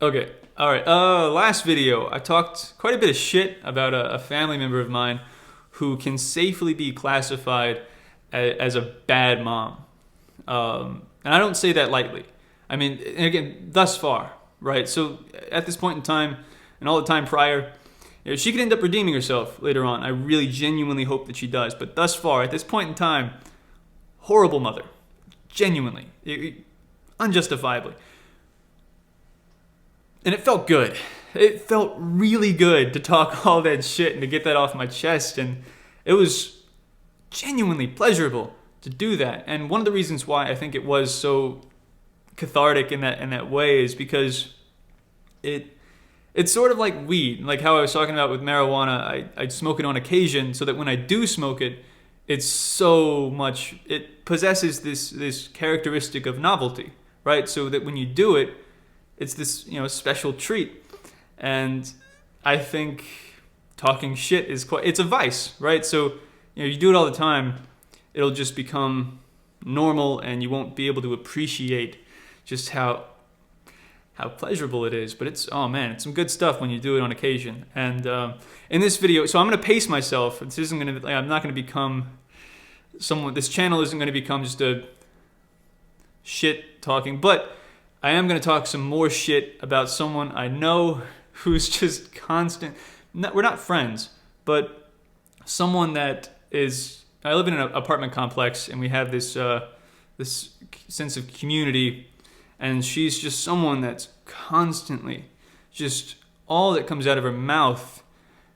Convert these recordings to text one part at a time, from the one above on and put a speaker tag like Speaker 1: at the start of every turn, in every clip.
Speaker 1: Okay, alright. Last video, I talked quite a bit of shit about a family member of mine who can safely be classified as a bad mom. And I don't say that lightly. I mean, and again, thus far, right? So at this point in time, and all the time prior, she could end up redeeming herself later on. I really genuinely hope that she does. But thus far, at this point in time, horrible mother. Genuinely. Unjustifiably. And it felt good. It felt really good to talk all that shit and to get that off my chest. And it was genuinely pleasurable to do that. And one of the reasons why I think it was so cathartic in that way is because it's sort of like weed. Like how I was talking about with marijuana, I smoke it on occasion so that when I do smoke it, it's so much, it possesses this characteristic of novelty, right? So that when you do it, it's this, special treat. And I think talking shit is it's a vice, right? So, you do it all the time, it'll just become normal and you won't be able to appreciate just how pleasurable it is. But it's some good stuff when you do it on occasion. And in this video, so I'm going to pace myself. I'm not going to become this channel isn't going to become just a shit talking, but I am going to talk some more shit about someone I know who's just constant. We're not friends, but someone that is. I live in an apartment complex, and we have this sense of community. And she's just someone that's constantly, just all that comes out of her mouth.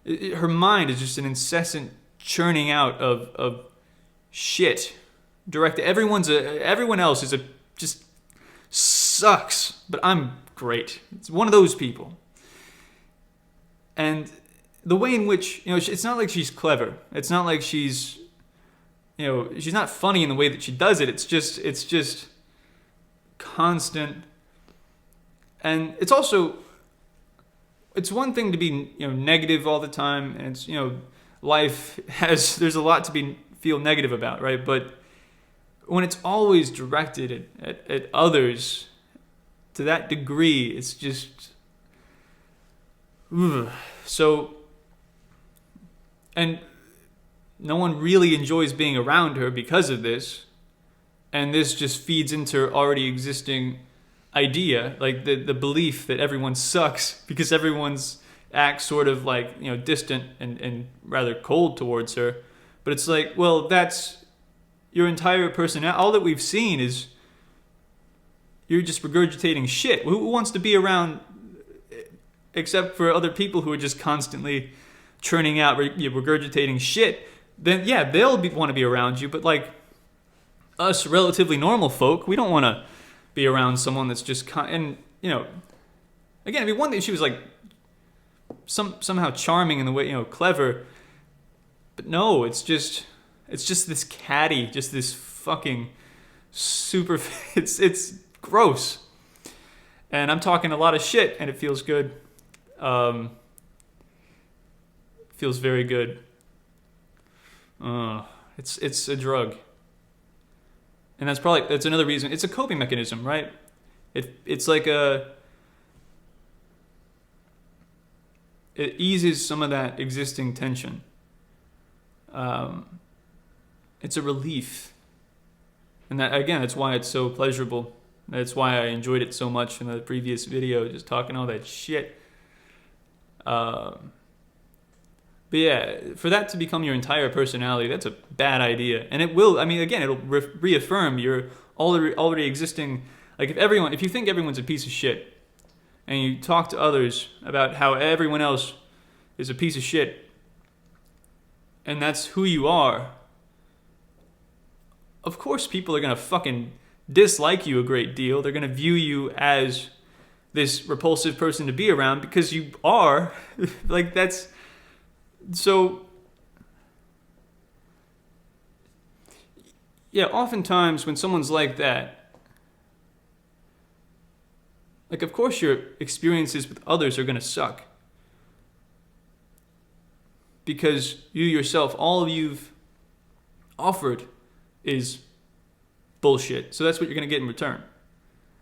Speaker 1: Her mind is just an incessant churning out of shit. Directed. Everyone else is just sucks, but I'm great. It's one of those people. And the way in which, it's not like she's clever. It's not like she's not funny in the way that she does it. It's just constant. And it's one thing to be, negative all the time. And it's, life there's a lot to feel negative about, right? But when it's always directed at others to that degree, it's just so. And no one really enjoys being around her because of this, and this just feeds into her already existing idea, like the belief that everyone sucks because everyone's acts sort of like distant and rather cold towards her. But it's like, well, that's your entire personality. All that we've seen is you're just regurgitating shit. Who wants to be around except for other people who are just constantly churning out, regurgitating shit? Then yeah, they'll want to be around you. But like us relatively normal folk, we don't want to be around someone that's just again, it'd be one thing if she was like somehow charming in the way, clever. But no, it's just this catty, just this fucking super. It's gross, and I'm talking a lot of shit, and it feels good. Feels very good. It's a drug, and that's another reason. It's a coping mechanism, right? It's like it eases some of that existing tension. It's a relief. And that's why it's so pleasurable. That's why I enjoyed it so much in the previous video, just talking all that shit. But yeah, for that to become your entire personality, that's a bad idea. And it will, it'll reaffirm your already existing, like if you think everyone's a piece of shit, and you talk to others about how everyone else is a piece of shit, and that's who you are, of course people are going to fucking dislike you a great deal. They're going to view you as this repulsive person to be around because you are. Like that's... So... Yeah, oftentimes when someone's like that, like of course your experiences with others are going to suck. Because you yourself, all you've offered is bullshit. So that's what you're going to get in return.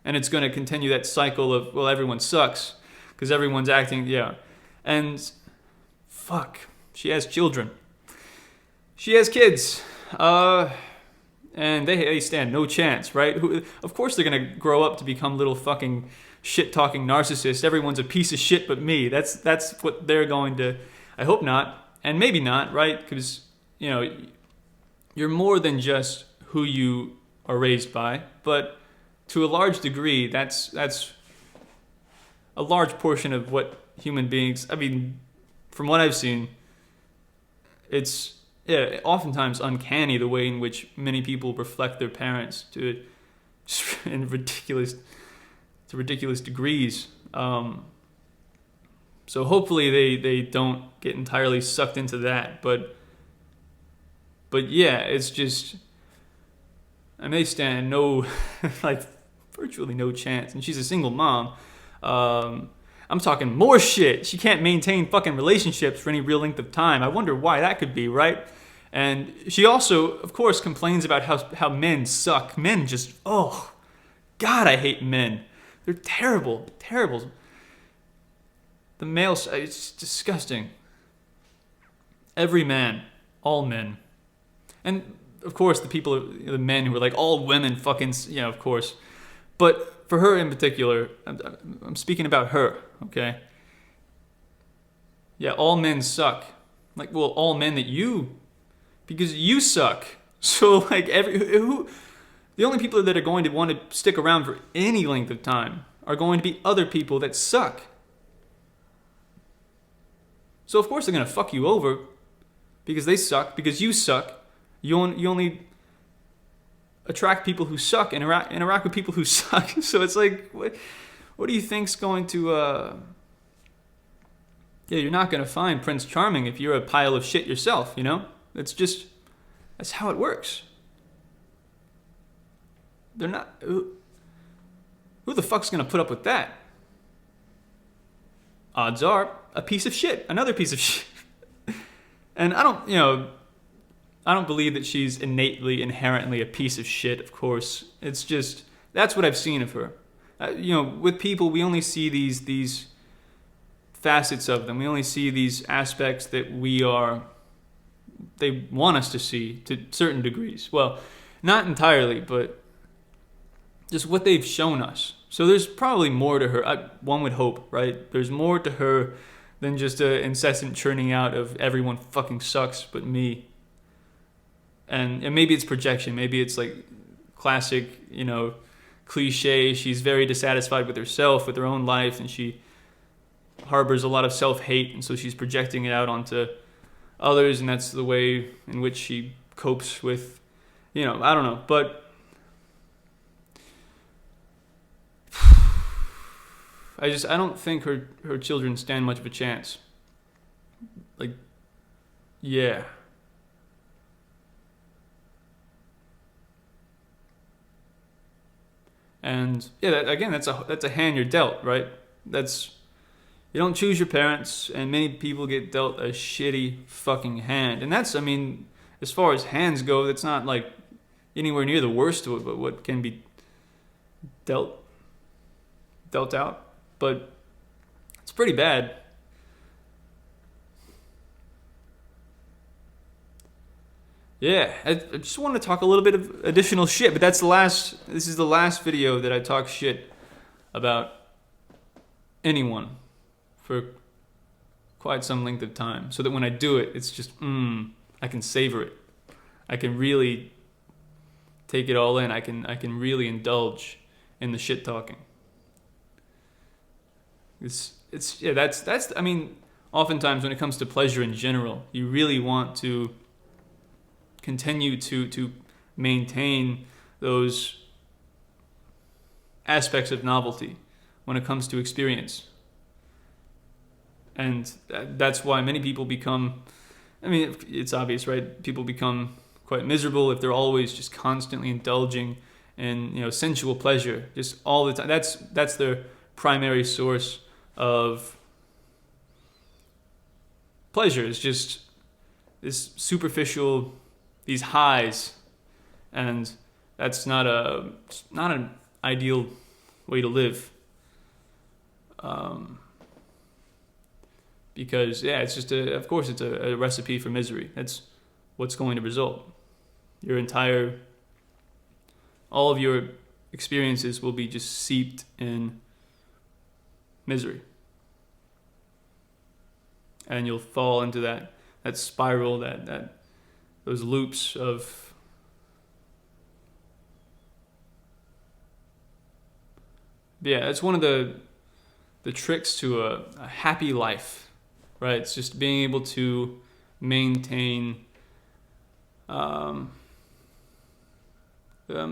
Speaker 1: and it's going to continue that cycle of, well, everyone sucks because everyone's acting, yeah. And fuck, she has children. She has kids. And they stand no chance, right? Of course they're going to grow up to become little fucking shit-talking narcissists. Everyone's a piece of shit but me. That's what they're going to... I hope not. And maybe not, right? Because, you know, you're more than just who you are raised by. But to a large degree, that's a large portion of what human beings... I mean, from what I've seen, it's oftentimes uncanny the way in which many people reflect their parents to ridiculous degrees. So hopefully they don't get entirely sucked into that. But yeah, it's just, I may stand no, like virtually no chance. And she's a single mom. I'm talking more shit. She can't maintain fucking relationships for any real length of time. I wonder why that could be, right? And she also, of course, complains about how men suck. Men just, oh, God, I hate men. They're terrible, terrible. The males, it's disgusting. Every man, all men. And, of course, the men who are like, all women fucking, of course. But for her in particular, I'm speaking about her, okay? Yeah, all men suck. Like, well, all men because you suck. So, like, the only people that are going to want to stick around for any length of time are going to be other people that suck. So, of course, they're going to fuck you over because they suck, because you suck. You only attract people who suck and interact with people who suck. So it's like, what do you think's going to... you're not going to find Prince Charming if you're a pile of shit yourself, you know? That's how it works. They're not... Who the fuck's going to put up with that? Odds are, a piece of shit. Another piece of shit. And I don't believe that she's inherently a piece of shit, of course. It's just, that's what I've seen of her. With people, we only see these facets of them. We only see these aspects that they want us to see to certain degrees. Well, not entirely, but just what they've shown us. So there's probably more to her. One would hope, right? There's more to her than just an incessant churning out of everyone fucking sucks but me. And maybe it's projection. Maybe it's like classic, cliche. She's very dissatisfied with herself, with her own life, and she harbors a lot of self-hate, and so she's projecting it out onto others, and that's the way in which she copes with, I don't know. But I don't think her children stand much of a chance. Like, yeah. And yeah, that's a hand you're dealt, right? You don't choose your parents, and many people get dealt a shitty fucking hand. And that's, as far as hands go, that's not like anywhere near the worst of it, but what can be dealt out. But it's pretty bad. Yeah, I just want to talk a little bit of additional shit, but this is the last video that I talk shit about anyone for quite some length of time, so that when I do it, it's just, I can savor it. I can really take it all in. I can really indulge in the shit talking. Oftentimes when it comes to pleasure in general, you really want to continue to maintain those aspects of novelty when it comes to experience. And that's why many people become, it's obvious, right? People become quite miserable if they're always just constantly indulging in, sensual pleasure, just all the time. That's their primary source of pleasure, is just this superficial, these highs, and that's not an ideal way to live. Because yeah, it's just of course it's a recipe for misery. That's what's going to result. All of your experiences will be just seeped in misery. And you'll fall into that spiral, those loops of yeah, it's one of the tricks to a happy life, right? It's just being able to maintain the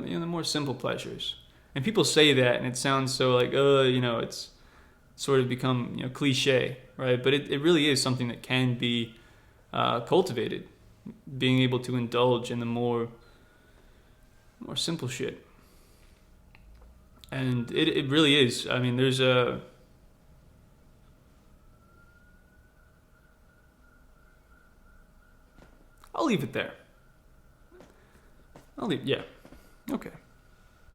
Speaker 1: more simple pleasures. And people say that, and it sounds so like, it's sort of become cliche, right? But it really is something that can be cultivated. Being able to indulge in the more simple shit. And it really is. I mean, I'll leave it there. Yeah. Okay.